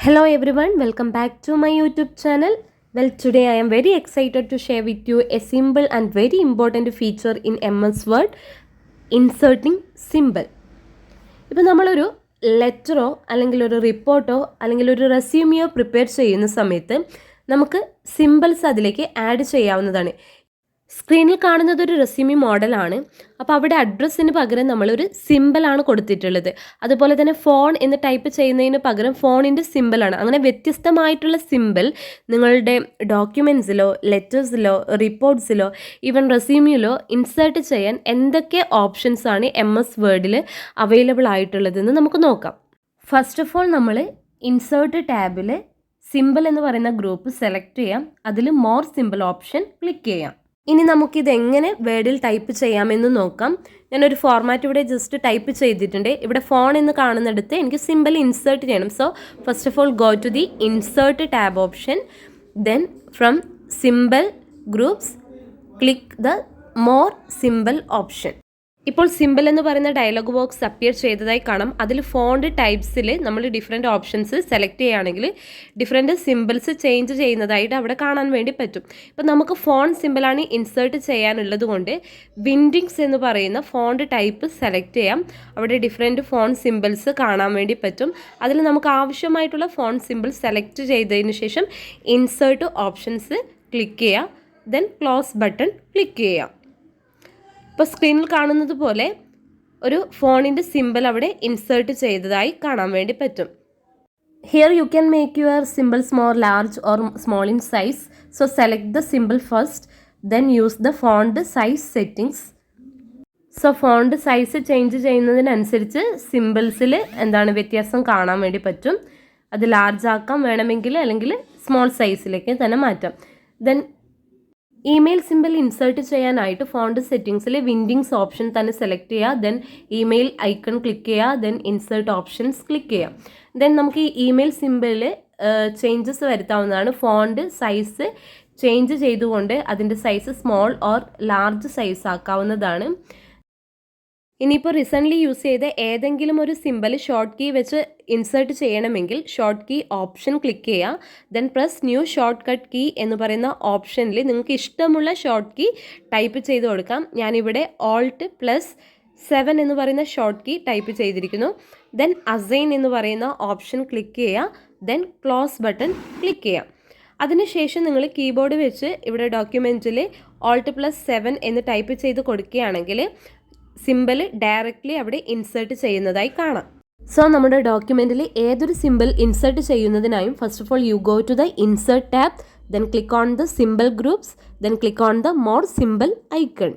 Hello everyone, welcome back to my YouTube channel. Well, today I am very excited to share with you a simple and very important feature in MS Word, inserting symbol. ഇപ്പോൾ നമ്മളൊരു ലെറ്ററോ അല്ലെങ്കിൽ ഒരു റിപ്പോർട്ടോ അല്ലെങ്കിൽ ഒരു റെസ്യൂമിയോ prepare ചെയ്യുന്ന സമയത്ത് നമുക്ക് symbols അതിലേക്ക് ആഡ് ചെയ്യാവുന്നതാണ്. സ്ക്രീനിൽ കാണുന്നത് ഒരു റെസ്യൂമി മോഡലാണ്. അപ്പോൾ അവിടെ അഡ്രസ്സിന് പകരം നമ്മളൊരു സിമ്പിളാണ് കൊടുത്തിട്ടുള്ളത്. അതുപോലെ തന്നെ ഫോൺ എന്ന് ടൈപ്പ് ചെയ്യുന്നതിന് പകരം ഫോണിൻ്റെ സിമ്പിളാണ്. അങ്ങനെ വ്യത്യസ്തമായിട്ടുള്ള സിമ്പിൾ നിങ്ങളുടെ ഡോക്യുമെൻറ്റ്സിലോ ലെറ്റേഴ്സിലോ റിപ്പോർട്ട്സിലോ ഈവൻ റെസ്യൂമിയിലോ ഇൻസേർട്ട് ചെയ്യാൻ എന്തൊക്കെ ഓപ്ഷൻസാണ് MS വേർഡിൽ അവൈലബിൾ ആയിട്ടുള്ളതെന്ന് നമുക്ക് നോക്കാം. ഫസ്റ്റ് ഓഫ് ഓൾ നമ്മൾ ഇൻസേർട്ട് ടാബിൽ സിമ്പിൾ എന്ന് പറയുന്ന ഗ്രൂപ്പ് സെലക്ട് ചെയ്യാം. അതിൽ മോർ സിമ്പിൾ ഓപ്ഷൻ ക്ലിക്ക് ചെയ്യാം. ഇനി നമുക്കിത് എങ്ങനെ വേർഡിൽ ടൈപ്പ് ചെയ്യാമെന്ന് നോക്കാം. ഞാനൊരു ഫോർമാറ്റ് ഇവിടെ ജസ്റ്റ് ടൈപ്പ് ചെയ്തിട്ടുണ്ട്. ഇവിടെ ഫോൺ എന്ന് കാണുന്നിടത്ത് എനിക്ക് സിമ്പിൾ ഇൻസേർട്ട് ചെയ്യണം. So first of all go to the insert tab option, then from symbol groups click the more symbol option. ഇപ്പോൾ സിമ്പിൾ എന്ന് പറയുന്ന ഡയലോഗ് ബോക്സ് അപ്പിയർ ചെയ്തതായി കാണാം. അതിൽ ഫോണ്ട് ടൈപ്സിൽ നമ്മൾ ഡിഫറെൻറ്റ് ഓപ്ഷൻസ് സെലക്ട് ചെയ്യുകയാണെങ്കിൽ ഡിഫറെൻറ്റ് സിമ്പിൾസ് ചേഞ്ച് ചെയ്യുന്നതായിട്ട് അവിടെ കാണാൻ വേണ്ടി പറ്റും. ഇപ്പം നമുക്ക് ഫോൺ സിമ്പിളാണ് ഇൻസേർട്ട് ചെയ്യാനുള്ളത് കൊണ്ട് വിൻഡിങ്സ് എന്ന് പറയുന്ന ഫോണ്ട് ടൈപ്പ് സെലക്ട് ചെയ്യാം. അവിടെ ഡിഫറെൻറ്റ് ഫോൺ സിമ്പിൾസ് കാണാൻ വേണ്ടി പറ്റും. അതിൽ നമുക്ക് ആവശ്യമായിട്ടുള്ള ഫോൺ സിമ്പിൾ സെലക്ട് ചെയ്തതിന് ശേഷം ഇൻസേർട്ട് ഓപ്ഷൻസ് ക്ലിക്ക് ചെയ്യുക, ദെൻ ക്ലോസ് ബട്ടൺ ക്ലിക്ക് ചെയ്യുക. ഇപ്പോൾ സ്ക്രീനിൽ കാണുന്നത് പോലെ ഒരു ഫോണിൻ്റെ സിമ്പിൾ അവിടെ ഇൻസേർട്ട് ചെയ്തതായി കാണാൻ വേണ്ടി പറ്റും. Here you can make your symbols more large or small in size. So select the symbol first, then use the font size settings. So font size change ചെയ്യുന്നതിനനുസരിച്ച് സിമ്പിൾസിൽ വ്യത്യാസം കാണാൻ വേണ്ടി പറ്റും. അത് ലാർജ് ആക്കാം വേണമെങ്കിൽ, അല്ലെങ്കിൽ സ്മോൾ സൈസിലേക്ക് തന്നെ മാറ്റാം. ദെൻ ഇമെയിൽ സിമ്പിൾ ഇൻസേർട്ട് ചെയ്യാനായിട്ട് ഫോണ്ട് സെറ്റിംഗ്സിൽ വിൻഡിങ്സ് ഓപ്ഷൻ തന്നെ സെലക്ട് ചെയ്യുക, ദെൻ ഇമെയിൽ ഐക്കൺ ക്ലിക്ക് ചെയ്യുക, ദെൻ ഇൻസേർട്ട് ഓപ്ഷൻസ് ക്ലിക്ക് ചെയ്യുക. ദെൻ നമുക്ക് ഈ ഇമെയിൽ സിമ്പിളിൽ ചേഞ്ചസ് വരുത്താവുന്നതാണ്. ഫോണ്ട് സൈസ് ചേഞ്ച് ചെയ്തുകൊണ്ട് അതിൻ്റെ size small or large size ആക്കാവുന്നതാണ്. ഇനിയിപ്പോൾ റീസെൻ്റ്ലി യൂസ് ചെയ്ത ഏതെങ്കിലും ഒരു സിമ്പിൾ ഷോർട്ട് കീ വെച്ച് ഇൻസേർട്ട് ചെയ്യണമെങ്കിൽ ഷോർട്ട് കീ ഓപ്ഷൻ ക്ലിക്ക് ചെയ്യുക, then press new shortcut key എന്ന് പറയുന്ന ഓപ്ഷനിൽ നിങ്ങൾക്ക് ഇഷ്ടമുള്ള ഷോർട്ട് കീ ടൈപ്പ് ചെയ്ത് കൊടുക്കാം. ഞാനിവിടെ Alt+7 എന്ന് പറയുന്ന ഷോർട്ട് കീ ടൈപ്പ് ചെയ്തിരിക്കുന്നു. ദെൻ അസൈൻ എന്ന് പറയുന്ന ഓപ്ഷൻ ക്ലിക്ക് ചെയ്യുക, ദെൻ ക്ലോസ് ബട്ടൺ ക്ലിക്ക് ചെയ്യുക. അതിനുശേഷം നിങ്ങൾ കീബോർഡ് വെച്ച് ഇവിടെ ഡോക്യുമെൻറ്റിൽ Alt+7 എന്ന് ടൈപ്പ് ചെയ്ത് കൊടുക്കുകയാണെങ്കിൽ സിമ്പിൾ ഡയറക്റ്റ്ലി അവിടെ ഇൻസേർട്ട് ചെയ്യുന്നതായി കാണാം. സോ നമ്മുടെ ഡോക്യുമെൻറ്റിൽ ഏതൊരു സിമ്പിൾ ഇൻസേർട്ട് ചെയ്യുന്നതിനായും first of all you go to the insert tab, then click on the symbol groups, then click on the more symbol icon.